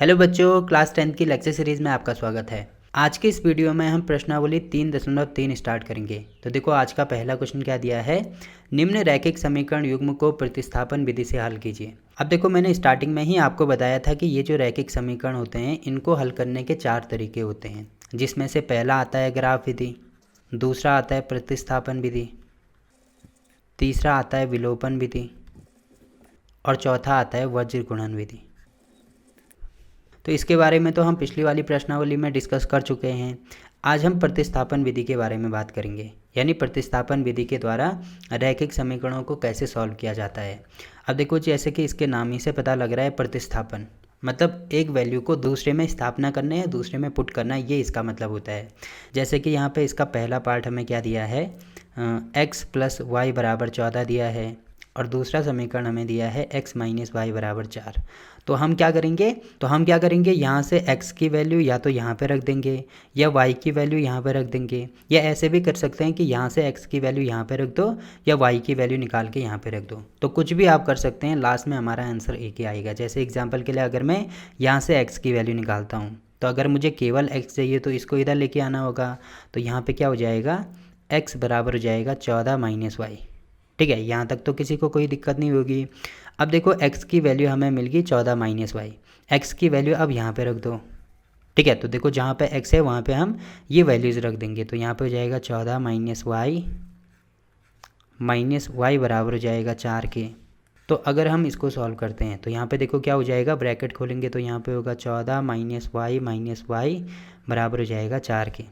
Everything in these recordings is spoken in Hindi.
हेलो बच्चों, क्लास 10 की लेक्चर सीरीज़ में आपका स्वागत है। आज के इस वीडियो में हम प्रश्नावली 3.3 स्टार्ट करेंगे। तो देखो आज का पहला क्वेश्चन क्या दिया है, निम्न रैखिक समीकरण युग्म को प्रतिस्थापन विधि से हल कीजिए। अब देखो मैंने स्टार्टिंग में ही आपको बताया था कि ये जो रैखिक समीकरण होते हैं इनको हल करने के 4 तरीके होते हैं, जिसमें से पहला आता है ग्राफ विधि, दूसरा आता है प्रतिस्थापन विधि, तीसरा आता है विलोपन विधि और चौथा आता है वज्र गुणन विधि। तो इसके बारे में तो हम पिछली वाली प्रश्नावली में डिस्कस कर चुके हैं। आज हम प्रतिस्थापन विधि के बारे में बात करेंगे, यानी प्रतिस्थापन विधि के द्वारा रैखिक समीकरणों को कैसे सॉल्व किया जाता है। अब देखो जैसे कि इसके नाम ही से पता लग रहा है, प्रतिस्थापन मतलब एक वैल्यू को दूसरे में स्थापना करना या दूसरे में पुट करना, ये इसका मतलब होता है। जैसे कि यहाँ पे इसका पहला पार्ट हमें क्या दिया है, x + y = 14 दिया है और दूसरा समीकरण हमें दिया है x - y = 4। तो हम क्या करेंगे, यहाँ से x की वैल्यू या तो यहाँ पे रख देंगे या y की वैल्यू यहाँ पे रख देंगे, या ऐसे भी कर सकते हैं कि यहाँ से x की वैल्यू यहाँ पे रख दो या y की वैल्यू निकाल के यहाँ पे रख दो। तो कुछ भी आप कर सकते हैं, लास्ट में हमारा आंसर एक ही आएगा। जैसे एग्जाम्पल के लिए अगर मैं यहाँ से x की वैल्यू निकालता हूँ तो अगर मुझे केवल x चाहिए तो इसको इधर लेके आना होगा। तो यहाँ पर क्या हो जाएगा, x बराबर हो जाएगा 14 - y। ठीक है, यहाँ तक तो किसी को कोई दिक्कत नहीं होगी। अब देखो x की वैल्यू हमें मिल गई 14 - y, x की वैल्यू अब यहाँ पे रख दो। ठीक है, तो देखो जहाँ पे x है वहाँ पे हम ये वैल्यूज़ रख देंगे। तो यहाँ पे हो जाएगा 14 - y बराबर हो जाएगा 4 के। तो अगर हम इसको सॉल्व करते हैं तो यहाँ पे देखो क्या हो जाएगा, ब्रैकेट खोलेंगे तो यहाँ पे होगा 14 - y बराबर हो जाएगा 4 के।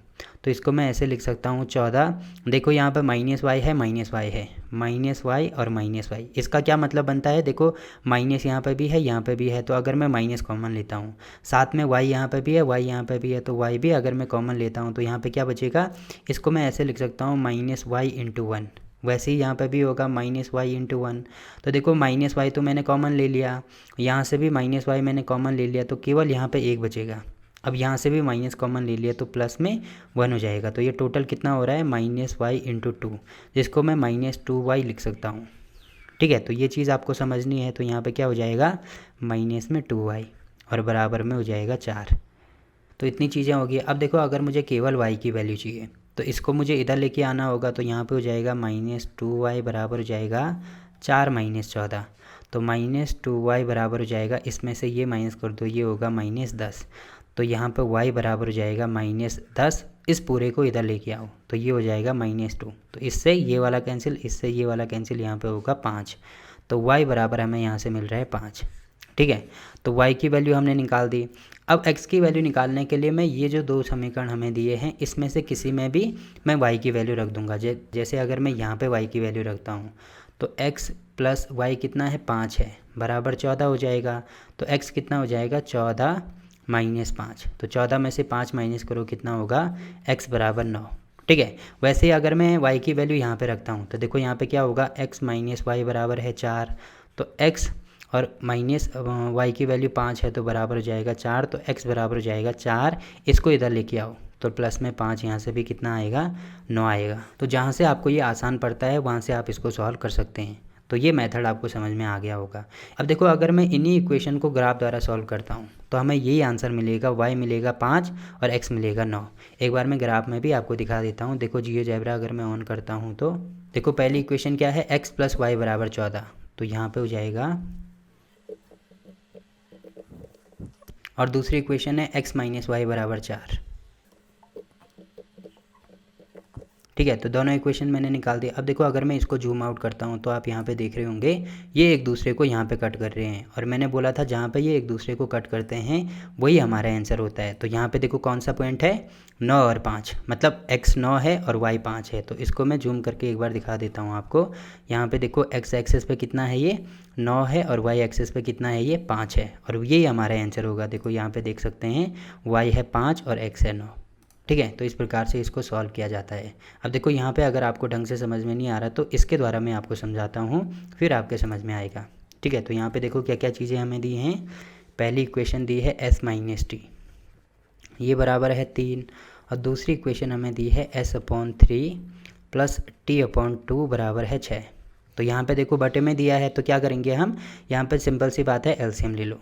तो इसको मैं ऐसे लिख सकता हूँ 14, देखो यहाँ पर -y है, -y और -y। इसका क्या मतलब बनता है, देखो माइनस यहाँ पे भी है, यहाँ पे भी है, तो अगर मैं माइनस कॉमन लेता हूँ, साथ में y यहाँ पे भी है, y यहाँ पे भी है, तो y भी अगर मैं कॉमन लेता हूँ तो यहाँ पे क्या बचेगा, इसको मैं ऐसे लिख सकता हूँ -y × 1। वैसे ही यहाँ पे भी होगा -y × 1। तो देखो -y तो मैंने कॉमन ले लिया, यहाँ से भी -y मैंने कॉमन ले लिया, तो केवल यहाँ पे एक बचेगा। अब यहाँ से भी माइनस कॉमन ले लिया तो प्लस में 1 हो जाएगा। तो ये टोटल कितना हो रहा है, -y × 2, जिसको मैं -2y लिख सकता हूँ। ठीक है, तो ये चीज़ आपको समझनी है। तो यहाँ पे क्या हो जाएगा, -2y और बराबर में हो जाएगा 4। तो इतनी चीज़ें होगी। अब देखो अगर मुझे केवल y की वैल्यू चाहिए तो इसको मुझे इधर लेके आना होगा। तो यहाँ पे हो जाएगा -2y बराबर हो जाएगा 4 - 14। तो -2y बराबर हो जाएगा, इसमें से ये माइनस कर दो, ये होगा -10। तो यहाँ पर y बराबर हो जाएगा -10, इस पूरे को इधर लेके आओ तो ये हो जाएगा -2। तो इससे ये वाला कैंसिल, इससे ये वाला कैंसिल, यहाँ पे होगा 5। तो y बराबर हमें यहाँ से मिल रहा है 5। ठीक है, तो y की वैल्यू हमने निकाल दी। अब x की वैल्यू निकालने के लिए मैं ये जो दो समीकरण हमें दिए हैं इसमें से किसी में भी मैं y की वैल्यू रख दूंगा। जैसे अगर मैं यहाँ पे y की वैल्यू रखता हूँ तो x + y कितना है, 5 है, बराबर 14 हो जाएगा। तो x कितना हो जाएगा, 14 - 5। तो 14 में से 5 माइनस करो, कितना होगा, x बराबर 9। ठीक है, वैसे ही अगर मैं y की वैल्यू यहाँ पे रखता हूँ तो देखो यहाँ पे क्या होगा, x - y बराबर है 4। तो x और y की वैल्यू 5 है तो बराबर हो जाएगा 4। तो x बराबर हो जाएगा 4, इसको इधर लेके आओ तो प्लस में 5, यहाँ से भी कितना आएगा, 9 आएगा। तो जहाँ से आपको ये आसान पड़ता है वहाँ से आप इसको सॉल्व कर सकते हैं। तो ये मेथड आपको समझ में आ गया होगा। अब देखो अगर मैं इन्हीं इक्वेशन को ग्राफ द्वारा सॉल्व करता हूँ तो हमें यही आंसर मिलेगा, y मिलेगा 5 और x मिलेगा 9। एक बार मैं ग्राफ में भी आपको दिखा देता हूँ। देखो जियोजेब्रा अगर मैं ऑन करता हूँ तो देखो पहली इक्वेशन क्या है, x + y = 14। तो यहाँ पे हो जाएगा, और दूसरी इक्वेशन है x - y = 4। ठीक है, तो दोनों इक्वेशन मैंने निकाल दिया। अब देखो अगर मैं इसको जूम आउट करता हूँ तो आप यहाँ पे देख रहे होंगे ये एक दूसरे को यहाँ पे कट कर रहे हैं, और मैंने बोला था जहाँ पे ये एक दूसरे को कट करते हैं वही हमारा आंसर होता है। तो यहाँ पे देखो कौन सा पॉइंट है, 9 और 5, मतलब x 9 है और y 5 है। तो इसको मैं जूम करके एक बार दिखा देता हूँ आपको। यहाँ पर देखो x एक्सेस पे कितना है, ये 9 है, और y एक्सेस पे कितना है, ये 5 है, और यही हमारा आंसर होगा। देखो यहाँ पर देख सकते हैं y है 5 और x है 9। ठीक है, तो इस प्रकार से इसको सॉल्व किया जाता है। अब देखो यहाँ पे अगर आपको ढंग से समझ में नहीं आ रहा तो इसके द्वारा मैं आपको समझाता हूँ, फिर आपके समझ में आएगा। ठीक है, तो यहाँ पे देखो क्या क्या चीज़ें हमें दी हैं। पहली इक्वेशन दी है s - t, ये बराबर है 3, और दूसरी इक्वेशन हमें दी है s/3 + t/2 बराबर है 6। तो यहाँ पर देखो बटे में दिया है तो क्या करेंगे हम, यहाँ पर सिंपल सी बात है, एलसीएम ले लो।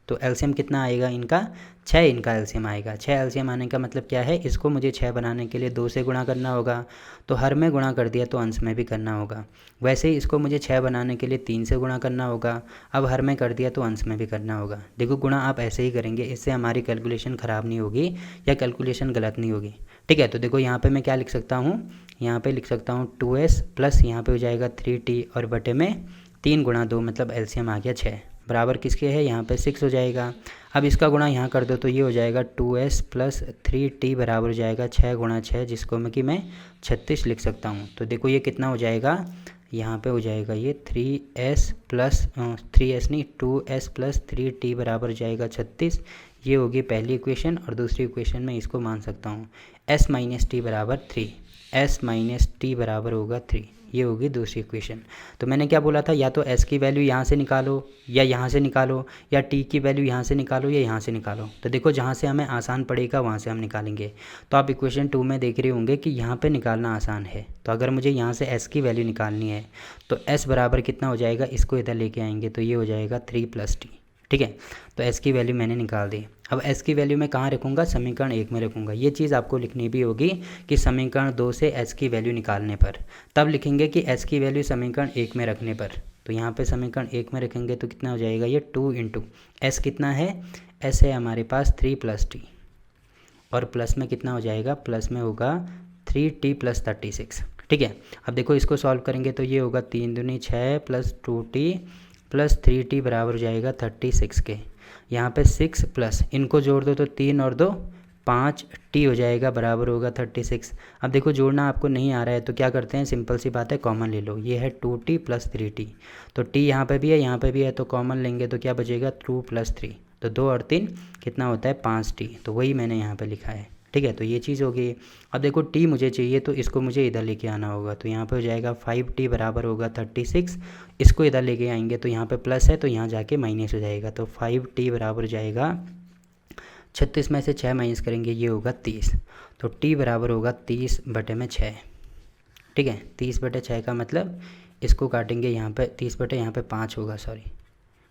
तो एलसीएम कितना आएगा इनका 6 इनका एलसीएम आएगा। 6 एलसीएम आने का मतलब क्या है, इसको मुझे 6 बनाने के लिए 2 से गुणा करना होगा, तो हर में गुणा कर दिया तो अंश में भी करना होगा। वैसे ही इसको मुझे 6 बनाने के लिए 3 से गुणा करना होगा, अब हर में कर दिया तो अंश में भी करना होगा। देखो गुणा आप ऐसे ही करेंगे, इससे हमारी कैलकुलेशन ख़राब नहीं होगी या कैलकुलेशन गलत नहीं होगी। ठीक है, तो देखो यहाँ पर मैं क्या लिख सकता हूँ, यहाँ पर लिख सकता हूँ 2s प्लस यहाँ पर हो जाएगा 3t और बटे में 3 गुणा 2 मतलब एलसीएम आ गया 6 बराबर किसके है, यहाँ पे 6 हो जाएगा। अब इसका गुणा यहाँ कर दो तो ये हो जाएगा 2s प्लस 3t बराबर हो जाएगा 6 गुणा 6, जिसको मैं कि मैं 36 लिख सकता हूँ। तो देखो ये कितना हो जाएगा, यहाँ पे हो जाएगा ये 3s प्लस 3s नहीं 2s प्लस 3t बराबर हो जाएगा 36। ये होगी पहली इक्वेशन, और दूसरी इक्वेशन में इसको मान सकता हूँ s माइनस टी बराबर 3, s माइनस टी बराबर होगा 3, ये होगी दूसरी इक्वेशन। तो मैंने क्या बोला था, या तो s की वैल्यू यहाँ से निकालो या यहाँ से निकालो, या t की वैल्यू यहाँ से निकालो या यहाँ से निकालो। तो देखो जहाँ से हमें आसान पड़ेगा वहाँ से हम निकालेंगे। तो आप इक्वेशन 2 में देख रहे होंगे कि यहाँ पे निकालना आसान है। तो अगर मुझे यहाँ से s की वैल्यू निकालनी है तो s बराबर कितना हो जाएगा, इसको इधर लेके आएंगे तो ये हो जाएगा 3 + t। ठीक है, तो s की वैल्यू मैंने निकाल दी। अब s की वैल्यू मैं कहाँ रखूँगा, समीकरण 1 में रखूँगा। ये चीज़ आपको लिखनी भी होगी कि समीकरण 2 से s की वैल्यू निकालने पर, तब लिखेंगे कि s की वैल्यू समीकरण 1 में रखने पर। तो यहाँ पे समीकरण 1 में रखेंगे तो कितना हो जाएगा, ये 2 इंटू s कितना है, s है हमारे पास 3 + t, और प्लस में कितना हो जाएगा, प्लस में होगा 3t + 36। ठीक है, अब देखो इसको सॉल्व करेंगे तो ये होगा 3 दूनी 6 प्लस 2t प्लस 3t बराबर हो जाएगा 36 के। यहाँ पे 6 प्लस इनको जोड़ दो तो 3 और 2 5t हो जाएगा बराबर होगा 36। अब देखो जोड़ना आपको नहीं आ रहा है तो क्या करते हैं, सिंपल सी बात है, कॉमन ले लो। ये है 2t + 3t, तो t यहाँ पे भी है यहाँ पे भी है, तो कॉमन लेंगे तो क्या बचेगा 2 + 3, तो 2 और 3 कितना होता है 5t, तो वही मैंने यहाँ पे लिखा है। ठीक है, तो ये चीज़ हो गई। अब देखो t मुझे चाहिए तो इसको मुझे इधर लेके आना होगा, तो यहाँ पे हो जाएगा 5t बराबर होगा 36। इसको इधर लेके आएंगे तो यहाँ पे प्लस है तो यहाँ जाके माइनस हो जाएगा, तो 5t बराबर हो जाएगा 36 में से 6 माइनस करेंगे ये होगा 30, तो t बराबर होगा 30 बटे में 6। ठीक है, 30 बटे 6 का मतलब इसको काटेंगे यहाँ पे 30 बटे यहाँ पे 5 होगा, सॉरी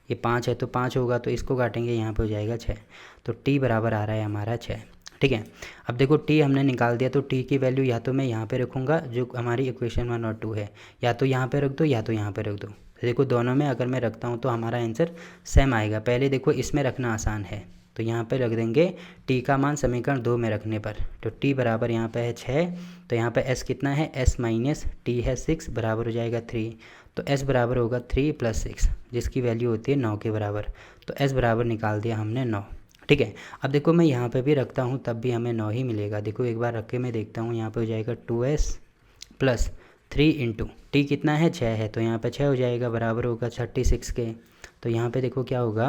ये 5 है तो 5 होगा, तो इसको काटेंगे यहाँ पे हो जाएगा 6, तो t बराबर आ रहा है हमारा 6। ठीक है, अब देखो t हमने निकाल दिया, तो t की वैल्यू या तो मैं यहाँ पे रखूँगा जो हमारी इक्वेशन 1 और 2 है, या तो यहाँ पे रख दो या तो यहाँ पे रख दो। तो देखो दोनों में अगर मैं रखता हूँ तो हमारा आंसर सेम आएगा। पहले देखो इसमें रखना आसान है तो यहाँ पे रख देंगे t का मान समीकरण 2 में रखने पर, तो t बराबर यहाँ पे है 6, तो यहाँ पे s कितना है, s माइनस t है 6 बराबर हो जाएगा 3, तो s बराबर होगा 3 + 6 जिसकी वैल्यू होती है 9 के बराबर, तो s बराबर निकाल दिया हमने 9। ठीक है, अब देखो मैं यहाँ पे भी रखता हूँ तब भी हमें 9 ही मिलेगा। देखो एक बार रख के मैं देखता हूँ, यहाँ पे हो जाएगा 2s प्लस 3 इंटू t कितना है 6 है, तो यहाँ पे 6 हो जाएगा बराबर होगा 36 के। तो यहाँ पे देखो क्या होगा,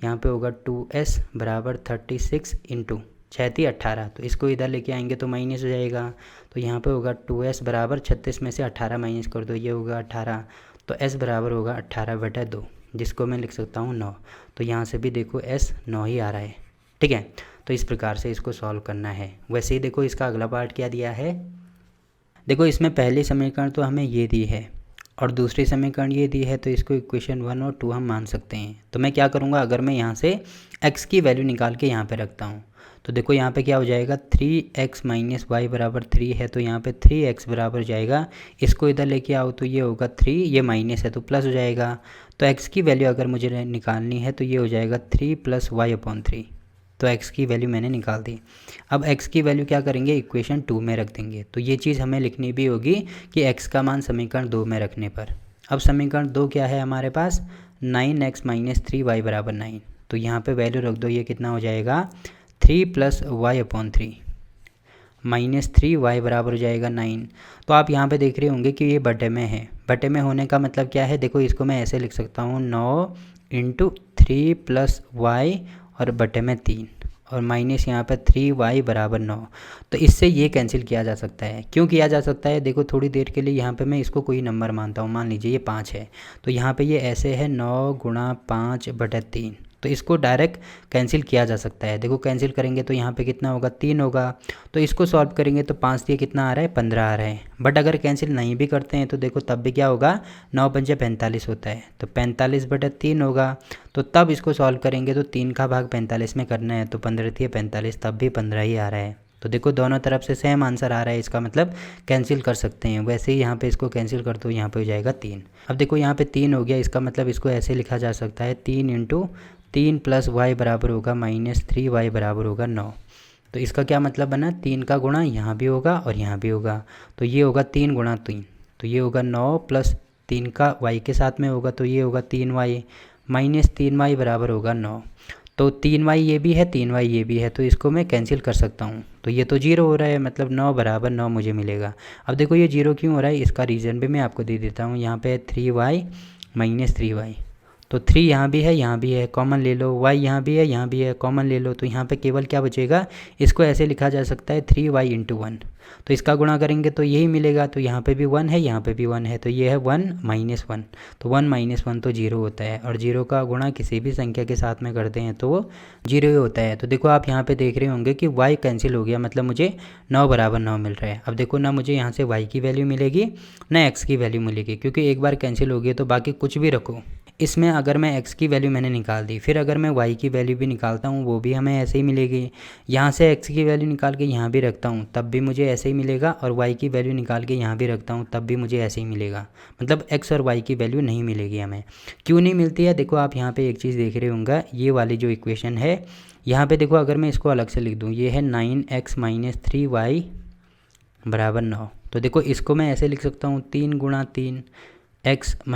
यहाँ पे होगा 2s बराबर 36 इंटू 6 थी 18, तो इसको इधर लेके आएंगे तो माइनस हो जाएगा, तो यहाँ पे होगा 2s बराबर 36 में से 18 माइनस कर दो, ये होगा 18, तो s बराबर होगा 18/2 जिसको मैं लिख सकता हूँ 9। तो यहाँ से भी देखो s 9 ही आ रहा है। ठीक है, तो इस प्रकार से इसको सॉल्व करना है। वैसे ही देखो इसका अगला पार्ट क्या दिया है, देखो इसमें पहली समीकरण तो हमें ये दी है और दूसरी समीकरण ये दी है, तो इसको इक्वेशन 1 और 2 हम मान सकते हैं। तो मैं क्या करूँगा, अगर मैं यहाँ से x की वैल्यू निकाल के यहाँ पे रखता हूँ तो देखो यहाँ पे क्या हो जाएगा, 3x माइनस वाई बराबर 3 है, तो यहाँ पे 3x बराबर हो जाएगा, इसको इधर लेके आओ तो ये होगा 3, ये माइनस है तो प्लस हो जाएगा। तो x की वैल्यू अगर मुझे निकालनी है तो ये हो जाएगा 3 + y/3, तो x की वैल्यू मैंने निकाल दी। अब x की वैल्यू क्या करेंगे, इक्वेशन 2 में रख देंगे। तो ये चीज़ हमें लिखनी भी होगी कि x का मान समीकरण 2 में रखने पर। अब समीकरण 2 क्या है हमारे पास, 9x माइनस 3y बराबर 9, तो यहाँ पे वैल्यू रख दो, ये कितना हो जाएगा 3 + y/3 माइनस 3y बराबर हो जाएगा 9। तो आप यहाँ पे देख रहे होंगे कि ये बटे में है, बटे में होने का मतलब क्या है, देखो इसको मैं ऐसे लिख सकता हूँ 9 × 3 + y और बटे में 3 और माइनस यहाँ पे 3y बराबर 9। तो इससे ये कैंसिल किया जा सकता है। क्यों किया जा सकता है, देखो थोड़ी देर के लिए यहाँ पे मैं इसको कोई नंबर मानता हूँ, मान लीजिए ये 5 है, तो यहाँ पे ये ऐसे है 9 × 5/3, तो इसको डायरेक्ट कैंसिल किया जा सकता है। देखो कैंसिल करेंगे तो यहाँ पे कितना होगा, 3 होगा। तो इसको सॉल्व करेंगे तो 5 दिए कितना आ रहा है, 15 आ रहा है। बट अगर कैंसिल नहीं भी करते हैं तो देखो तब भी क्या होगा, 9 पंजे 45 होता है, तो 45/3 होगा। तो तब इसको सॉल्व करेंगे तो 3 का भाग 45 में करना है, तो 15 दिए 45, तब भी 15 ही आ रहा है। तो देखो दोनों तरफ से सेम आंसर आ रहा है, इसका मतलब कैंसिल कर सकते हैं। वैसे ही यहाँ पे इसको कैंसिल कर दो, यहाँ पे हो जाएगा 3। अब देखो यहाँ पे 3 हो गया, इसका मतलब इसको ऐसे लिखा जा सकता है 3 × 3 + y बराबर होगा -3y बराबर होगा 9। तो इसका क्या मतलब बना, 3 का गुणा यहाँ भी होगा और यहाँ भी होगा, तो ये होगा 3 × 3, तो ये होगा 9 + 3 का y के साथ में होगा, तो ये होगा 3y -3y बराबर होगा 9। तो 3y ये भी है, 3y ये भी है, तो इसको मैं कैंसिल कर सकता हूँ। तो ये तो 0 हो रहा है, मतलब 9 = 9 मुझे मिलेगा। अब देखो ये 0 क्यों हो रहा है, इसका रीज़न भी मैं आपको दे देता हूँ। यहाँ पे 3y -3y, तो 3 यहाँ भी है, यहाँ भी है, कॉमन ले लो। y यहाँ भी है, यहाँ भी है, कॉमन ले लो। तो यहाँ पे केवल क्या बचेगा, इसको ऐसे लिखा जा सकता है 3y × 1। तो इसका गुणा करेंगे तो यही मिलेगा। तो यहाँ पे भी 1 है, यहाँ पे भी 1 है, तो ये है 1 - 1। तो 1 - 1 तो 0 होता है, और 0 का गुणा किसी भी संख्या के साथ में करते हैं तो वो 0 ही होता है। तो देखो आप यहाँ पे देख रहे होंगे कि y कैंसिल हो गया, मतलब मुझे 9 = 9 मिल रहा है। अब देखो ना मुझे यहाँ से y की वैल्यू मिलेगी ना x की वैल्यू मिलेगी, क्योंकि एक बार कैंसिल हो गया तो बाकी कुछ भी रखो। इसमें अगर मैं x की वैल्यू मैंने निकाल दी, फिर अगर मैं y की वैल्यू भी निकालता हूँ वो भी हमें ऐसे ही मिलेगी। यहाँ से x की वैल्यू निकाल के यहाँ भी रखता हूँ तब भी मुझे ऐसे ही मिलेगा, और y की वैल्यू निकाल के यहाँ भी रखता हूँ तब भी मुझे ऐसे ही मिलेगा। मतलब x और y की वैल्यू नहीं मिलेगी हमें। क्यों नहीं मिलती है, देखो आप यहाँ पर एक चीज़ देख रहे होंगे, ये वाली जो इक्वेशन है यहाँ पर देखो, अगर मैं इसको अलग से लिख दूँ, ये है 9x - 3y = 9। तो देखो इसको मैं ऐसे लिख सकता हूँ 3 × 3 x -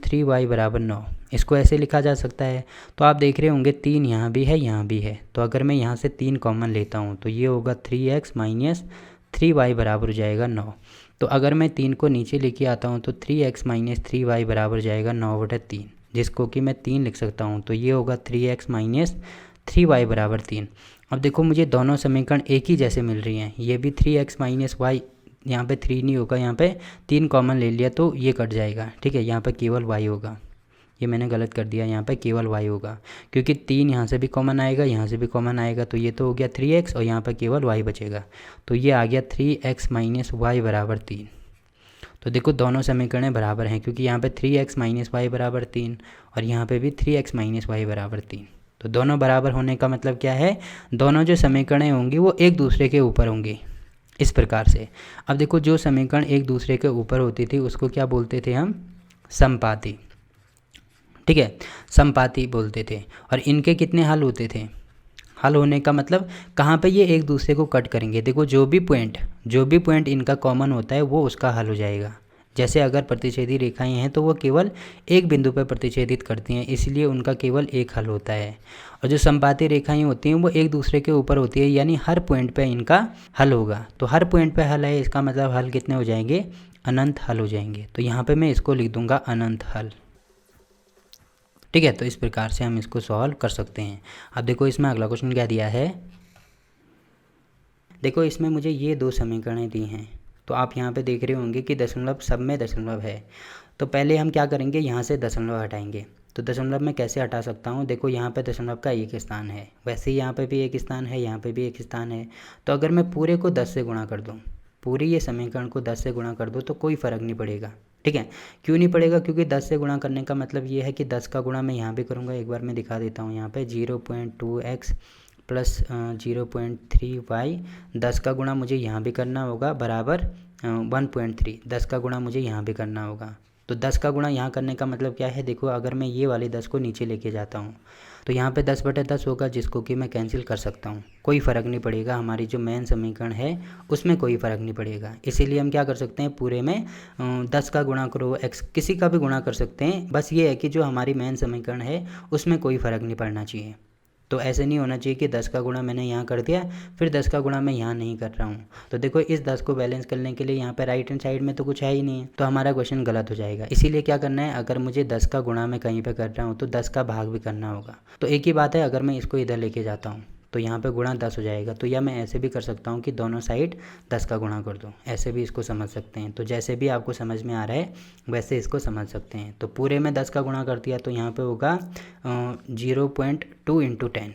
3y = 9, इसको ऐसे लिखा जा सकता है। तो आप देख रहे होंगे 3 यहाँ भी है, यहाँ भी है, तो अगर मैं यहाँ से 3 कॉमन लेता हूँ तो ये होगा 3x - 3y बराबर हो जाएगा 9। तो अगर मैं 3 को नीचे लेके आता हूँ तो 3x - 3y बराबर जाएगा 9/3, जिसको कि मैं 3 लिख सकता हूँ। तो ये होगा 3x - 3y = 3। अब देखो मुझे दोनों समीकरण एक ही जैसे मिल रही हैं, ये भी 3x - y, यहाँ पे 3 नहीं होगा, यहाँ पे 3 कॉमन ले लिया तो ये कट जाएगा, ठीक है। यहाँ पे केवल y होगा, ये मैंने गलत कर दिया, यहाँ पे केवल y होगा, क्योंकि 3 यहाँ से भी कॉमन आएगा, यहाँ से भी कॉमन आएगा, तो ये तो हो गया 3x और यहाँ पे केवल y बचेगा, तो ये आ गया 3x - y = 3। तो देखो दोनों समीकरण बराबर हैं, क्योंकि यहाँ पे 3x - y = 3 और यहाँ पे भी 3x - y = 3। तो दोनों बराबर होने का मतलब क्या है, दोनों जो समीकरण होंगी वो एक दूसरे के ऊपर होंगी, इस प्रकार से। अब देखो जो समीकरण एक दूसरे के ऊपर होती थी उसको क्या बोलते थे हम, समपाती, ठीक है, समपाती बोलते थे। और इनके कितने हल होते थे, हल होने का मतलब कहाँ पे ये एक दूसरे को कट करेंगे। देखो जो भी पॉइंट इनका कॉमन होता है वो उसका हल हो जाएगा। जैसे अगर प्रतिच्छेदी रेखाएं हैं तो वो केवल एक बिंदु पर प्रतिच्छेदित करती हैं, इसलिए उनका केवल एक हल होता है। और जो समपाती रेखाएं होती हैं वो एक दूसरे के ऊपर होती है, यानी हर पॉइंट पे इनका हल होगा। तो हर पॉइंट पे हल है, इसका मतलब हल कितने हो जाएंगे, अनंत हल हो जाएंगे। तो यहाँ पे मैं इसको लिख दूंगा अनंत हल, ठीक है। तो इस प्रकार से हम इसको सॉल्व कर सकते हैं। अब देखो इसमें अगला क्वेश्चन क्या दिया है, देखो इसमें मुझे ये 2 समीकरणें दी हैं, तो आप यहाँ पे देख रहे होंगे कि दशमलव सब में दशमलव है। तो पहले हम क्या करेंगे, यहाँ से दशमलव हटाएंगे। तो दशमलव मैं कैसे हटा सकता हूँ, देखो यहाँ पे दशमलव का एक स्थान है, वैसे ही यहाँ पे भी एक स्थान है, यहाँ पे भी एक स्थान है। तो अगर मैं पूरे को 10 से गुणा कर दूँ, पूरी ये समीकरण को 10 से गुणा कर दूँ तो कोई फ़र्क नहीं पड़ेगा, ठीक है। क्यों नहीं पड़ेगा, क्योंकि 10 से गुणा करने का मतलब ये है कि 10 का गुणा मैं यहाँ भी करूँगा। एक बार मैं दिखा देता हूँ, यहाँ पे 0.2x प्लस 0.3y, 10 का गुणा मुझे यहाँ भी करना होगा बराबर 1.3, 10 का गुणा मुझे यहाँ भी करना होगा। तो 10 का गुणा यहाँ करने का मतलब क्या है, देखो अगर मैं ये वाली 10 को नीचे लेके जाता हूँ तो यहाँ पे 10/10 होगा, जिसको कि मैं कैंसिल कर सकता हूँ, कोई फ़र्क नहीं पड़ेगा। हमारी जो मेन समीकरण है उसमें कोई फ़र्क नहीं पड़ेगा। इसीलिए हम क्या कर सकते हैं, पूरे में 10 का गुणा करो, x किसी का भी गुणा कर सकते हैं, बस ये है कि जो हमारी मेन समीकरण है उसमें कोई फ़र्क नहीं पड़ना चाहिए। तो ऐसे नहीं होना चाहिए कि 10 का गुणा मैंने यहाँ कर दिया फिर 10 का गुणा मैं यहाँ नहीं कर रहा हूँ। तो देखो इस 10 को बैलेंस करने के लिए यहाँ पे राइट हैंड साइड में तो कुछ है ही नहीं है, तो हमारा क्वेश्चन गलत हो जाएगा। इसीलिए क्या करना है, अगर मुझे 10 का गुणा मैं कहीं पे कर रहा हूँ तो 10 का भाग भी करना होगा। तो एक ही बात है, अगर मैं इसको इधर लेके जाता हूँ तो यहाँ पे गुणा 10 हो जाएगा। तो या मैं ऐसे भी कर सकता हूँ कि दोनों साइड 10 का गुणा कर दो, ऐसे भी इसको समझ सकते हैं। तो जैसे भी आपको समझ में आ रहा है वैसे इसको समझ सकते हैं। तो पूरे में 10 का गुणा कर दिया तो यहाँ पे होगा 0.2 × 10।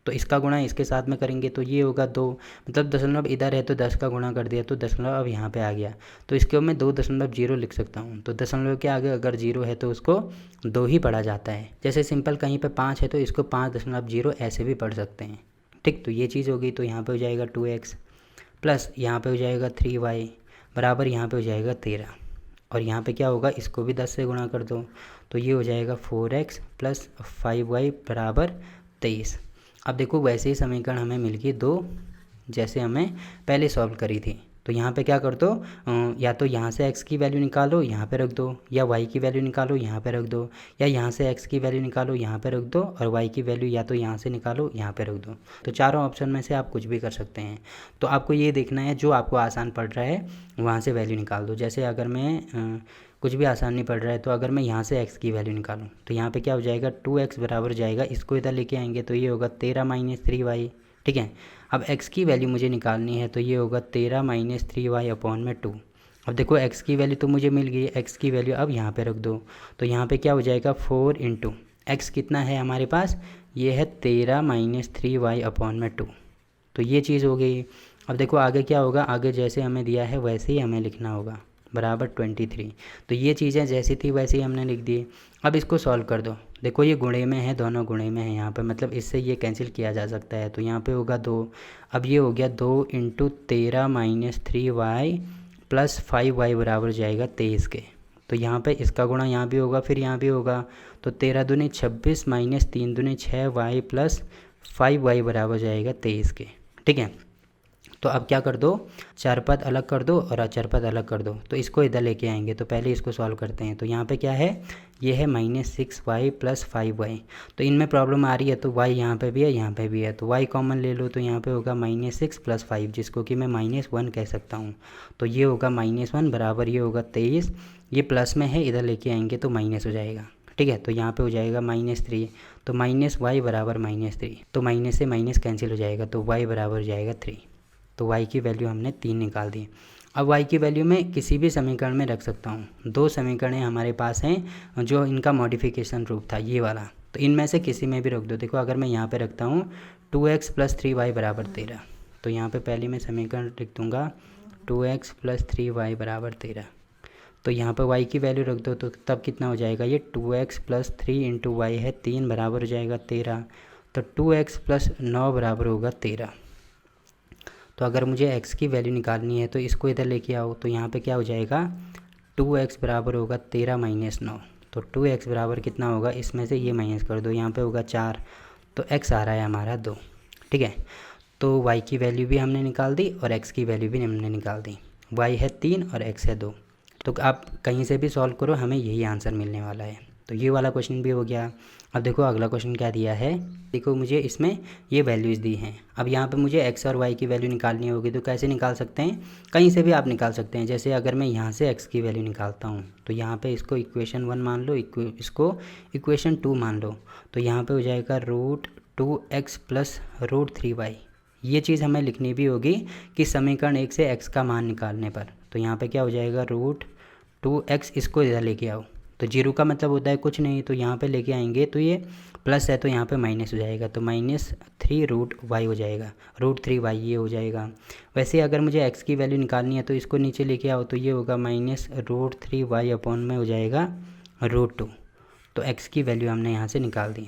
तो इसका गुणा इसके साथ में करेंगे तो ये होगा 2, मतलब दशमलव इधर है तो 10 का गुणा कर दिया तो दशमलव अब यहाँ पे आ गया। तो इसके मैं 2.0 लिख सकता हूँ। तो दशमलव के आगे अगर 0 है तो उसको 2 ही पढ़ा जाता है। जैसे सिंपल कहीं पे 5 है तो इसको 5.0 ऐसे भी पढ़ सकते हैं। ठीक, तो ये चीज़ होगी। तो यहाँ पे हो जाएगा 2x प्लस यहाँ पे हो जाएगा 3y बराबर यहाँ पे हो जाएगा 13, और यहाँ पे क्या होगा, इसको भी 10 से गुणा कर दो तो ये हो जाएगा 4x प्लस 5y बराबर 23। अब देखो वैसे ही समीकरण हमें मिल गई 2 जैसे हमें पहले सॉल्व करी थी। तो यहाँ पे क्या कर दो, या तो यहाँ से x की वैल्यू निकालो यहाँ पे रख दो, या y की वैल्यू निकालो यहाँ पे रख दो, या यहाँ से x की वैल्यू निकालो यहाँ पे रख दो, और y की वैल्यू या तो यहाँ से निकालो यहाँ पे रख दो। तो चारों ऑप्शन में से आप कुछ भी कर सकते हैं। तो आपको ये देखना है जो आपको आसान पड़ रहा है वहाँ से वैल्यू निकाल दो। जैसे अगर मैं कुछ भी आसान नहीं पड़ रहा है तो अगर मैं यहाँ से x की वैल्यू निकालूँ तो यहाँ पे क्या हो जाएगा, 2x बराबर जाएगा, इसको इधर लेके आएंगे तो ये होगा 13 - 3y। ठीक है, अब x की वैल्यू मुझे निकालनी है तो ये होगा 13 - 3y अपॉन में 2। अब देखो x की वैल्यू तो मुझे मिल गई, x की वैल्यू अब यहाँ पे रख दो तो यहाँ पे क्या हो जाएगा 4 × x कितना है हमारे पास, ये है 13 - 3y अपॉन में 2। तो ये चीज़ हो गई। अब देखो आगे क्या होगा, आगे जैसे हमें दिया है वैसे ही हमें लिखना होगा बराबर 23। तो ये चीज़ें जैसी थी वैसे ही हमने लिख दी। अब इसको सॉल्व कर दो। देखो ये गुणे में है, दोनों गुणे में है यहाँ पे, मतलब इससे ये कैंसिल किया जा सकता है। तो यहाँ पे होगा 2, अब ये हो गया 2 × 13 - 3y प्लस 5y बराबर जाएगा 23 के। तो यहाँ पे इसका गुणा यहाँ भी होगा फिर यहाँ भी होगा। तो 13 दूनी 26 - 3 दूनी 6y प्लस 5y बराबर जाएगा 23 के। ठीक है, तो अब क्या कर दो, चार पद अलग कर दो और अचर पद अलग कर दो। तो इसको इधर लेके आएंगे। तो पहले इसको सॉल्व करते हैं। तो यहाँ पे क्या है, ये है -6y प्लस 5y। तो इनमें प्रॉब्लम आ रही है तो y यहाँ पे भी है यहाँ पे भी है, तो y कॉमन ले लो। तो यहाँ पे होगा -6 प्लस 5, जिसको कि मैं -1 कह सकता हूँ। तो ये होगा -1 बराबर ये होगा 23। ये प्लस में है, इधर लेके आएंगे तो माइनस हो जाएगा। ठीक है, तो यहाँ पे हो जाएगा -3, तो -y बराबर -3। तो माइनस से माइनस कैंसिल हो जाएगा तो y बराबर हो जाएगा 3। तो y की वैल्यू हमने 3 निकाल दी। अब y की वैल्यू मैं किसी भी समीकरण में रख सकता हूँ। 2 समीकरण हमारे पास हैं जो इनका मॉडिफिकेशन रूप था ये वाला, तो इनमें से किसी में भी रख दो। देखो अगर मैं यहाँ पे रखता हूँ 2x प्लस 3y बराबर 13, तो यहाँ पे पहले मैं समीकरण लिख दूँगा 2x प्लस 3y बराबर 13। तो यहाँ पर y की वैल्यू रख दो तो तब कितना हो जाएगा, ये 2x प्लस 3 × y है, 3 बराबर हो जाएगा 13। तो 2x प्लस 9 बराबर होगा 13। तो अगर मुझे x की वैल्यू निकालनी है तो इसको इधर लेके आओ। तो यहाँ पे क्या हो जाएगा, 2x बराबर होगा 13 - 9। तो 2x बराबर कितना होगा, इसमें से ये माइनस कर दो, यहाँ पे होगा 4। तो x आ रहा है हमारा 2। ठीक है, तो y की वैल्यू भी हमने निकाल दी और x की वैल्यू भी हमने निकाल दी। y है 3 और x है 2। तो आप कहीं से भी सॉल्व करो हमें यही आंसर मिलने वाला है। तो ये वाला क्वेश्चन भी हो गया। अब देखो अगला क्वेश्चन क्या दिया है। देखो मुझे इसमें ये वैल्यूज़ दी हैं। अब यहाँ पे मुझे x और y की वैल्यू निकालनी होगी। तो कैसे निकाल सकते हैं, कहीं से भी आप निकाल सकते हैं। जैसे अगर मैं यहाँ से x की वैल्यू निकालता हूँ तो यहाँ पे इसको इक्वेशन 1 मान लो, इसको इक्वेशन 2 मान लो। तो यहाँ पे हो जाएगा √2x प्लस √3y। ये चीज़ हमें लिखनी भी होगी कि समीकरण 1 से x का मान निकालने पर। तो यहाँ पर क्या हो जाएगा √2x, इसको इधर लेके आओ। तो 0 का मतलब होता है कुछ नहीं, तो यहाँ पे लेके आएंगे तो ये प्लस है तो यहाँ पे माइनस हो जाएगा। तो -3√y हो जाएगा, √3y ये हो जाएगा। वैसे अगर मुझे x की वैल्यू निकालनी है तो इसको नीचे लेके आओ तो ये होगा -√3y अपॉन में हो जाएगा √2। तो x की वैल्यू हमने यहाँ से निकाल दी।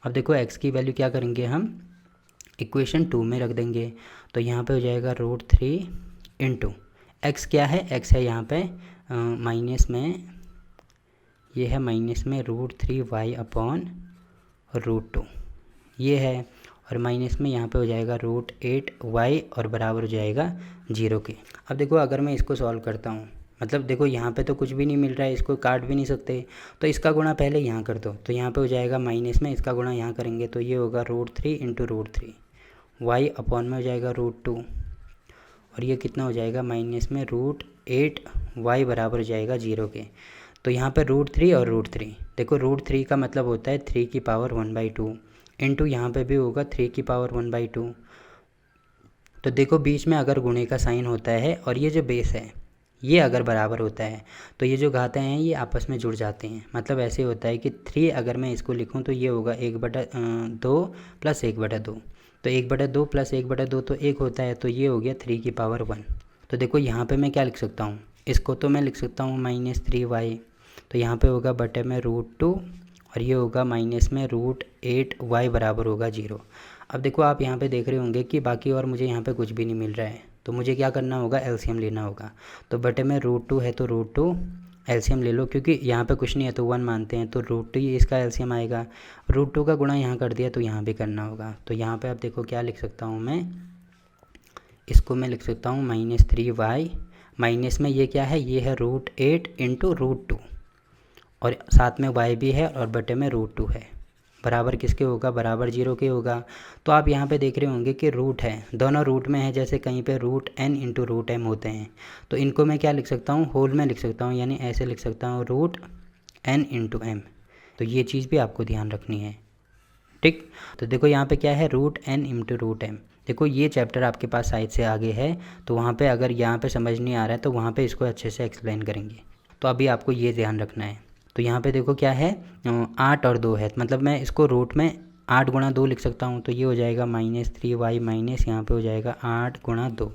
अब देखो x की वैल्यू क्या करेंगे, हम इक्वेशन 2 में रख देंगे। तो यहाँ पे हो जाएगा √3 × x क्या है, x है यहाँ पे माइनस में, ये है माइनस में √3y अपॉन √2 ये है, और माइनस में यहाँ पे हो जाएगा √8y और बराबर हो जाएगा 0 के। अब देखो अगर मैं इसको सॉल्व करता हूँ, मतलब देखो यहाँ पे तो कुछ भी नहीं मिल रहा है, इसको काट भी नहीं सकते, तो इसका गुणा पहले यहाँ कर दो। तो यहाँ पे हो जाएगा माइनस में, इसका गुणा यहाँ करेंगे तो ये होगा √3 × √3 y अपॉन में हो जाएगा √2, और ये कितना हो जाएगा माइनस में √8y बराबर हो जाएगा 0 के। तो यहाँ पर √3 और √3, देखो √3 का मतलब होता है 3 की पावर 1/2, इंटू यहाँ पे भी होगा 3 की पावर 1/2। तो देखो बीच में अगर गुणे का साइन होता है और ये जो बेस है ये अगर बराबर होता है तो ये जो घातें हैं ये आपस में जुड़ जाते हैं। मतलब ऐसे होता है कि 3 अगर मैं इसको लिखूं तो ये होगा 1/2 प्लस 1/2। तो 1/2 प्लस 1/2 तो 1 होता है, तो ये हो गया 3 की पावर 1। तो देखो यहाँ पे मैं क्या लिख सकता हूँ, इसको तो मैं लिख सकता हूँ -3y। तो यहाँ पे होगा बटे में √2 और ये होगा माइनस में √8y बराबर होगा 0। अब देखो आप यहाँ पे देख रहे होंगे कि बाकी और मुझे यहाँ पे कुछ भी नहीं मिल रहा है, तो मुझे क्या करना होगा, एलसीएम लेना होगा। तो बटे में √2 है तो √2 एलसीएम ले लो, क्योंकि यहाँ पे कुछ नहीं है तो 1 मानते हैं, तो √2 ही इसका एलसीएम आएगा। √2 का गुणा यहाँ कर दिया तो यहाँ भी करना होगा। तो यहाँ पे आप देखो क्या लिख सकता हूँ मैं, इसको मैं लिख सकता हूँ -3y, माइनस में ये क्या है, ये है √8 इंटू √2 और साथ में y भी है और बटे में √2 है, बराबर किसके होगा, बराबर 0 के होगा। तो आप यहाँ पे देख रहे होंगे कि रूट है, दोनों रूट में है, जैसे कहीं पे √n इंटू √m होते हैं। तो इनको मैं क्या लिख सकता हूँ, होल में लिख सकता हूँ, यानी ऐसे लिख सकता हूँ √n इंटू m। तो ये चीज़ भी आपको ध्यान रखनी है, ठीक। तो देखो यहाँ पे क्या है, √n इंटू √m। देखो ये चैप्टर आपके पास साइड से आगे है, तो वहाँ पे अगर यहाँ पे समझ नहीं आ रहा है तो वहाँ पे इसको अच्छे से एक्सप्लेन करेंगे। तो अभी आपको ये ध्यान रखना है। तो यहाँ पे देखो क्या है, 8 और 2 है, मतलब मैं इसको रूट में 8 गुणा 2 लिख सकता हूँ। तो ये हो जाएगा -3y माइनस यहाँ पे हो जाएगा 8 गुणा 2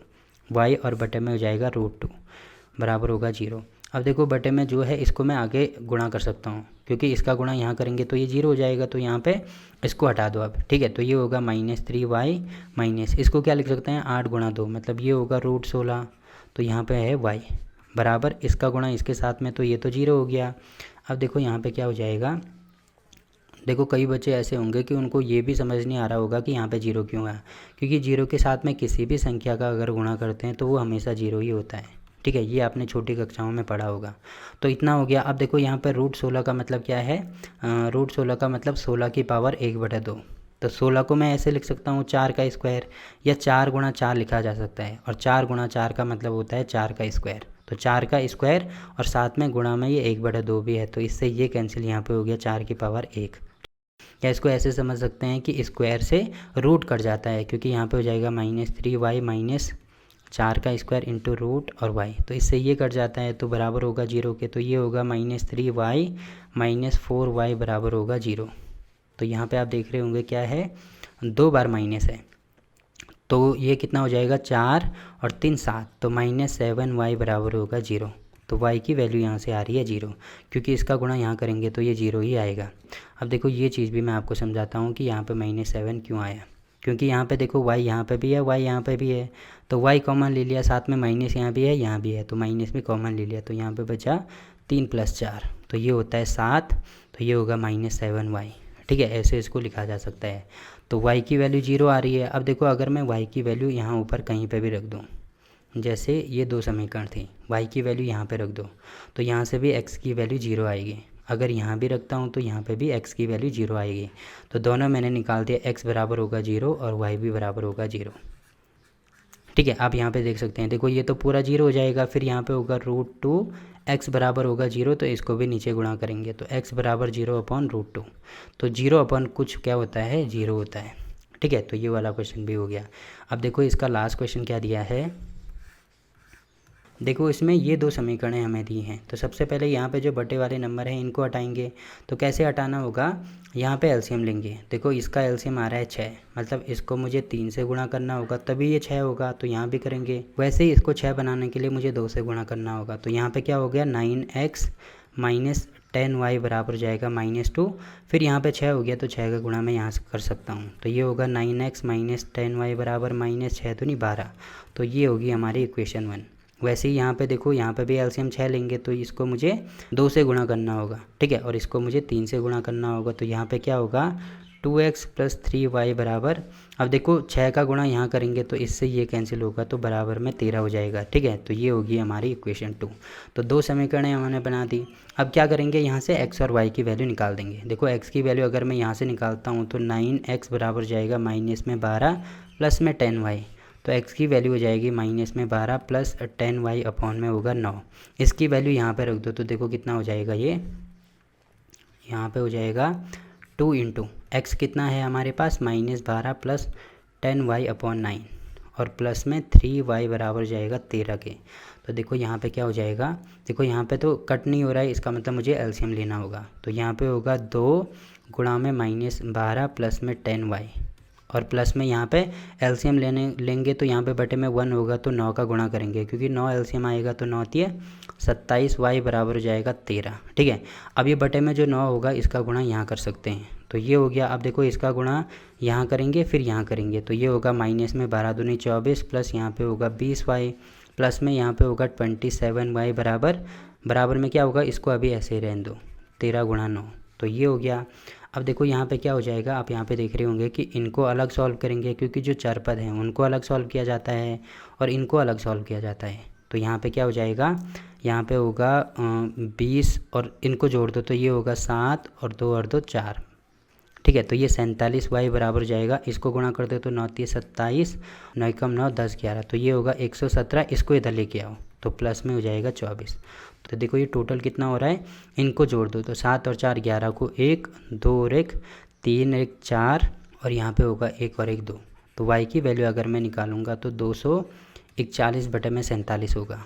y और बटे में हो जाएगा √2 बराबर होगा 0। अब देखो बटे में जो है इसको मैं आगे गुणा कर सकता हूँ, क्योंकि इसका गुणा यहाँ करेंगे तो ये 0 हो जाएगा, तो यहाँ पे इसको हटा दो अब, ठीक है। तो ये होगा -3y माइनस, इसको क्या लिख सकते हैं, 8 गुणा 2, मतलब ये होगा √16। तो यहाँ पे है y बराबर इसका गुणा इसके साथ में, तो ये तो 0 हो गया। अब देखो यहाँ पे क्या हो जाएगा, देखो कई बच्चे ऐसे होंगे कि उनको ये भी समझ नहीं आ रहा होगा कि यहाँ पे 0 क्यों है, क्योंकि 0 के साथ में किसी भी संख्या का अगर गुणा करते हैं तो वो हमेशा 0 ही होता है, ठीक है। ये आपने छोटी कक्षाओं में पढ़ा होगा। तो इतना हो गया। अब देखो यहाँ पर √16 का मतलब क्या है, √16 का मतलब 16 की पावर 1/2। तो 16 को मैं ऐसे लिख सकता हूँ 4 का स्क्वायर, या 4 गुणा 4 लिखा जा सकता है, और 4 गुणा 4 का मतलब होता है 4 का स्क्वायर। तो 4 का स्क्वायर और साथ में गुणा में ये 1/2 भी है, तो इससे ये कैंसिल यहाँ पे हो गया 4 की पावर 1। या इसको ऐसे समझ सकते हैं कि स्क्वायर से रूट कट जाता है, क्योंकि यहाँ पे हो जाएगा -3y माइनस 4 का स्क्वायर इंटू रूट और y, तो इससे ये कट जाता है तो बराबर होगा 0 के। तो ये होगा -3y माइनस 4y बराबर होगा 0। तो यहाँ पे आप देख रहे होंगे क्या है, 2 बार माइनस है, तो ये कितना हो जाएगा, 4 और 3 7, तो -7y बराबर होगा 0। तो y की वैल्यू यहाँ से आ रही है 0, क्योंकि इसका गुणा यहाँ करेंगे तो ये 0 ही आएगा। अब देखो ये चीज़ भी मैं आपको समझाता हूँ कि यहाँ पे -7 क्यों आया, क्योंकि यहाँ पे देखो y यहाँ पे भी है, y यहाँ पे भी है, तो y कॉमन ले लिया, साथ में माइनस यहाँ भी है, यहाँ भी है, तो माइनस भी कॉमन ले लिया, तो यहाँ पे बचा 3 + 4, तो ये होता है 7, तो ये होगा -7y, ठीक है। ऐसे इसको लिखा जा सकता है। तो y की वैल्यू 0 आ रही है। अब देखो अगर मैं y की वैल्यू यहाँ ऊपर कहीं पे भी रख दूँ, जैसे ये 2 समीकरण थी, y की वैल्यू यहाँ पे रख दो, तो यहाँ से भी x की वैल्यू 0 आएगी। अगर यहाँ भी रखता हूँ तो यहाँ पे भी x की वैल्यू 0 आएगी। तो दोनों मैंने निकाल दिया, x बराबर होगा 0 और y भी बराबर होगा 0, ठीक है। आप यहाँ पे देख सकते हैं, देखो ये तो पूरा 0 हो जाएगा, फिर यहाँ पे होगा √2, x बराबर होगा 0, तो इसको भी नीचे गुणा करेंगे, तो x बराबर 0/√2, तो 0 कुछ क्या होता है, 0 होता है, ठीक है। तो ये वाला क्वेश्चन भी हो गया। अब देखो इसका लास्ट क्वेश्चन क्या दिया है, देखो इसमें ये 2 समीकरणें हमें दी हैं। तो सबसे पहले यहाँ पे जो बटे वाले नंबर हैं इनको हटाएंगे। तो कैसे हटाना होगा, यहाँ पे एलसीएम लेंगे। देखो इसका एलसीएम आ रहा है 6, मतलब इसको मुझे 3 से गुणा करना होगा तभी ये 6 होगा, तो यहाँ भी करेंगे। वैसे ही इसको 6 बनाने के लिए मुझे 2 से गुणा करना होगा, तो यहाँ पर क्या हो गया, 9x माइनस 10y बराबर हो जाएगा -2। फिर यहाँ पे 6 हो गया, तो 6 का गुणा मैं यहाँ से कर सकता हूँ, तो ये होगा 9x माइनस 10y बराबर -6 तो नहीं 12। तो ये होगी हमारी इक्वेशन 1। वैसे ही यहाँ पे देखो, यहाँ पे भी एलसीएम 6 लेंगे, तो इसको मुझे 2 से गुणा करना होगा, ठीक है, और इसको मुझे 3 से गुणा करना होगा। तो यहाँ पे क्या होगा, 2x + 3y बराबर, अब देखो 6 का गुणा यहाँ करेंगे तो इससे ये कैंसिल होगा, तो बराबर में 13 हो जाएगा, ठीक है। तो ये होगी हमारी इक्वेशन 2। तो 2 समीकरणें हमने बना दी। अब क्या करेंगे, यहाँ से x और y की वैल्यू निकाल देंगे। देखो x की वैल्यू अगर मैं यहाँ से निकालता हूँ तो 9x बराबर हो जाएगा -12 प्लस में 10y, तो x की वैल्यू हो जाएगी -12 प्लस 10y अपॉन में होगा 9। इसकी वैल्यू यहाँ पे रख दो, तो देखो कितना हो जाएगा, ये यहाँ पे हो जाएगा 2 इंटू एक्स कितना है हमारे पास -12 प्लस 10y/9 और प्लस में 3y बराबर जाएगा 13 के। तो देखो यहाँ पे क्या हो जाएगा, देखो यहाँ पे तो कट नहीं हो रहा है, इसका मतलब मुझे एलसीएम लेना होगा। तो यहाँ पे होगा 2 गुणा में -12 प्लस में 10y और प्लस में यहाँ पे एलसीएम लेंगे तो यहाँ पे बटे में 1 होगा तो 9 का गुणा करेंगे, क्योंकि 9 एलसीएम आएगा तो 9 × 27 y बराबर हो जाएगा 13। ठीक है, अब ये बटे में जो 9 होगा इसका गुणा यहाँ कर सकते हैं, तो ये हो गया। अब देखो इसका गुणा यहाँ करेंगे फिर यहाँ करेंगे, तो ये होगा माइनस में 12 दूनी 24 प्लस यहाँ पे होगा 20y प्लस में यहाँ पे होगा 27y बराबर में क्या होगा, इसको अभी ऐसे ही रहने दो 13 × 9, तो ये हो गया। अब देखो यहाँ पे क्या हो जाएगा, आप यहाँ पे देख रहे होंगे कि इनको अलग सॉल्व करेंगे, क्योंकि जो चार पद हैं उनको अलग सॉल्व किया जाता है और इनको अलग सॉल्व किया जाता है। तो यहाँ पे क्या हो जाएगा, यहाँ पे होगा 20 और इनको जोड़ दो तो ये होगा 7 और 2 और 2 4। ठीक है, तो ये 47y बराबर हो जाएगा, इसको गुणा कर दो तो 9 × 27, 9 × 9 10 11, तो ये होगा 117। इसको इधर लेके आओ तो प्लस में हो जाएगा 24। तो देखो ये टोटल कितना हो रहा है, इनको जोड़ दो तो 7 और 4 11 को 1, 2 और 1 3, 1 4 और यहाँ पे होगा 1 और 1 2। तो y की वैल्यू अगर मैं निकालूंगा तो 241/47 होगा।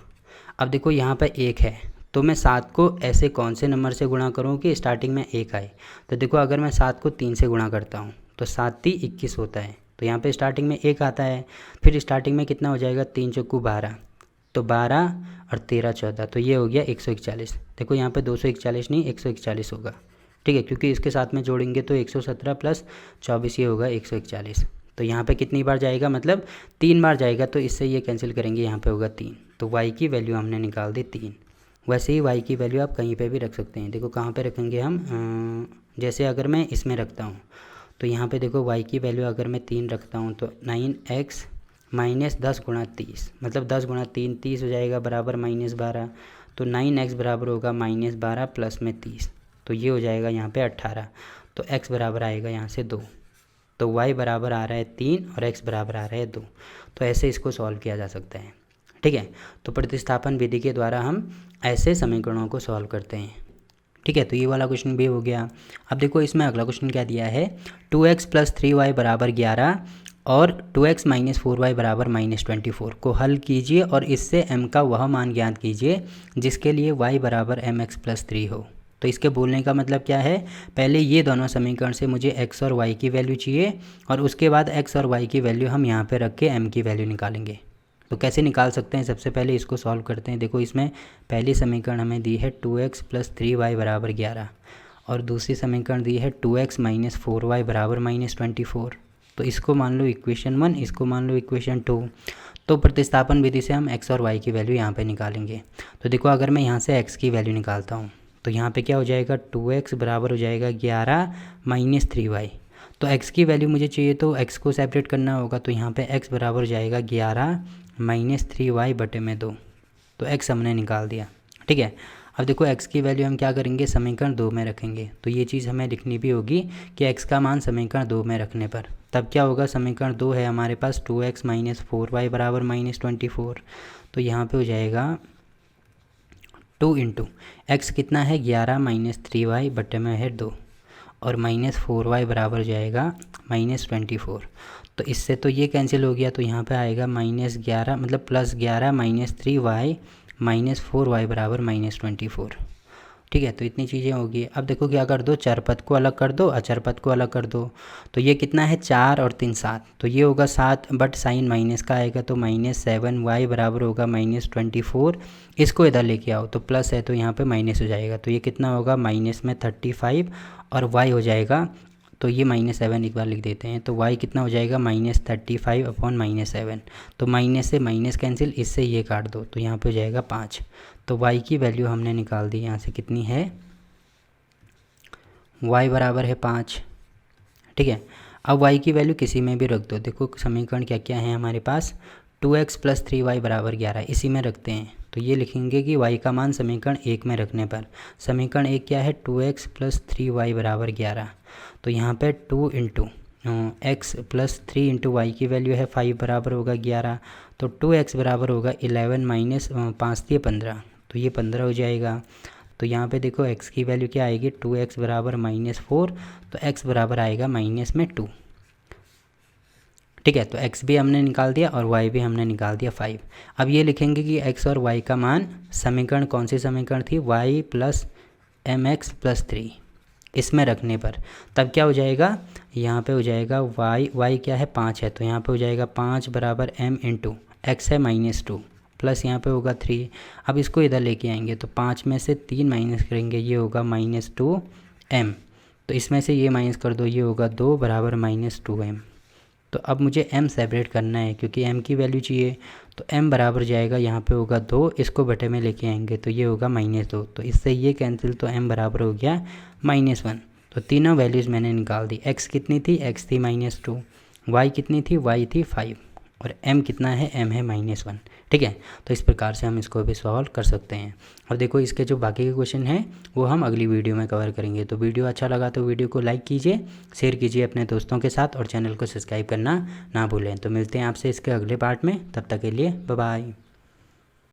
अब देखो यहाँ पे 1 है तो मैं 7 को ऐसे कौन से नंबर से गुणा करूँ कि स्टार्टिंग में 1 आए। तो देखो अगर मैं 7 को 3 से गुणा करता हूँ तो 7 × 3 = 21 होता है, तो यहाँ पे स्टार्टिंग में 1 आता है, फिर स्टार्टिंग में कितना हो जाएगा 3 × 4 = 12, तो 12 और 13 14, तो ये हो गया 141। देखो यहाँ पे 241 नहीं 141 होगा। ठीक है, क्योंकि इसके साथ में जोड़ेंगे तो 117 + 24 ये होगा 141। तो यहाँ पे कितनी बार जाएगा, मतलब 3 बार जाएगा, तो इससे ये कैंसिल करेंगे, यहाँ पे होगा 3। तो y की वैल्यू हमने निकाल दी 3। वैसे ही y की वैल्यू आप कहीं पे भी रख सकते हैं। देखो कहाँ पे रखेंगे हम, जैसे अगर मैं इसमें रखता हूँ तो यहाँ पे देखो y की वैल्यू अगर मैं 3 रखता हूँ तो 9x - 10 × 30, मतलब 10 × 3 30 हो जाएगा बराबर -12, तो 9x बराबर होगा -12 प्लस में 30, तो ये हो जाएगा यहाँ पे 18। तो x बराबर आएगा यहाँ से 2, तो y बराबर आ रहा है 3 और x बराबर आ रहा है 2। तो ऐसे इसको सॉल्व किया जा सकता है। ठीक है, तो प्रतिस्थापन विधि के द्वारा हम ऐसे समीकरणों को सॉल्व करते हैं। ठीक है, तो ये वाला क्वेश्चन भी हो गया। अब देखो इसमें अगला क्वेश्चन क्या दिया है, 2x + 3y = 11 और 2x - 4y = -24 को हल कीजिए और इससे m का वह मान ज्ञात कीजिए जिसके लिए y = mx + 3 हो। तो इसके बोलने का मतलब क्या है, पहले ये दोनों समीकरण से मुझे x और y की वैल्यू चाहिए और उसके बाद x और y की वैल्यू हम यहाँ पे रख के m की वैल्यू निकालेंगे। तो कैसे निकाल सकते हैं, सबसे पहले इसको सॉल्व करते हैं। देखो इसमें पहली समीकरण हमें दी है 2x + 3y = 11 और दूसरी समीकरण दी है 2x - 4y = -24। तो इसको मान लो इक्वेशन 1, इसको मान लो इक्वेशन 2। तो प्रतिस्थापन विधि से हम x और y की वैल्यू यहाँ पे निकालेंगे। तो देखो अगर मैं यहाँ से x की वैल्यू निकालता हूँ तो यहाँ पे क्या हो जाएगा, 2x बराबर हो जाएगा 11 - 3y। तो x की वैल्यू मुझे चाहिए तो x को सेपरेट करना होगा, तो यहाँ पे x बराबर हो जाएगा 11 - 3y बटे में 2। तो x हमने निकाल दिया। ठीक है, अब देखो x की वैल्यू हम क्या करेंगे, समीकरण 2 में रखेंगे। तो ये चीज़ हमें लिखनी भी होगी कि x का मान समीकरण 2 में रखने पर तब क्या होगा, समीकरण 2 है हमारे पास 2x - 4y = -24। तो यहाँ पे हो जाएगा 2 × x कितना है 11 - 3y बटे में है 2 और -4y बराबर हो जाएगा -24। तो इससे तो ये कैंसिल हो गया, तो यहाँ पे आएगा -11 मतलब +11 - 3y - 4y = -24। ठीक है, तो इतनी चीज़ें होगी। अब देखो क्या कर दो, चर पद को अलग कर दो, अचर पद को अलग कर दो। तो ये कितना है 4 और 3 7, तो ये होगा 7 बट साइन माइनस का आएगा तो -7y बराबर होगा -24। इसको इधर लेके आओ तो प्लस है तो यहाँ पे माइनस हो जाएगा, तो ये कितना होगा माइनस में 35 और y हो जाएगा, तो ये -7 एक बार लिख देते हैं। तो y कितना हो जाएगा -35/-7। तो माइनस से माइनस कैंसिल, इससे ये काट दो तो यहाँ पे हो जाएगा 5। तो y की वैल्यू हमने निकाल दी, यहाँ से कितनी है, y बराबर है 5। ठीक है, अब y की वैल्यू किसी में भी रख दो। देखो समीकरण क्या क्या है हमारे पास, 2x + 3y = 11 इसी में रखते हैं। तो ये लिखेंगे कि y का मान समीकरण 1 में रखने पर, समीकरण 1 क्या है 2x + 3y = 11। तो यहाँ पे 2 × x + 3 × y की वैल्यू है 5 बराबर होगा 11। तो 2x बराबर होगा 11 - 5 × 15, तो ये 15 हो जाएगा। तो यहाँ पे देखो x की वैल्यू क्या आएगी, 2x बराबर -4, तो x बराबर आएगा माइनस में 2। ठीक है, तो x भी हमने निकाल दिया और y भी हमने निकाल दिया 5। अब ये लिखेंगे कि x और y का मान, समीकरण कौन सी समीकरण थी, y + mx + 3, इसमें रखने पर तब क्या हो जाएगा, यहाँ पे हो जाएगा y क्या है 5 है, तो यहाँ पे हो जाएगा 5 बराबर m इंटू x है -2 प्लस यहाँ पे होगा 3। अब इसको इधर लेके आएंगे तो 5 में से 3 माइनस करेंगे, ये होगा -2m, तो इसमें से ये माइनस कर दो, ये होगा 2 बराबर -2m। तो अब मुझे m सेपरेट करना है क्योंकि m की वैल्यू चाहिए, तो m बराबर जाएगा, यहाँ पे होगा 2, इसको बटे में लेके आएंगे तो ये होगा -2, तो इससे ये कैंसिल, तो m बराबर हो गया -1। तो तीनों वैल्यूज़ मैंने निकाल दी। x कितनी थी, x थी -2, y कितनी थी, y थी 5, और m कितना है, m है -1। ठीक है, तो इस प्रकार से हम इसको भी सॉल्व कर सकते हैं। अब देखो इसके जो बाकी के क्वेश्चन हैं वो हम अगली वीडियो में कवर करेंगे। तो वीडियो अच्छा लगा तो वीडियो को लाइक कीजिए, शेयर कीजिए अपने दोस्तों के साथ और चैनल को सब्सक्राइब करना ना भूलें। तो मिलते हैं आपसे इसके अगले पार्ट में, तब तक के लिए बाय बाय।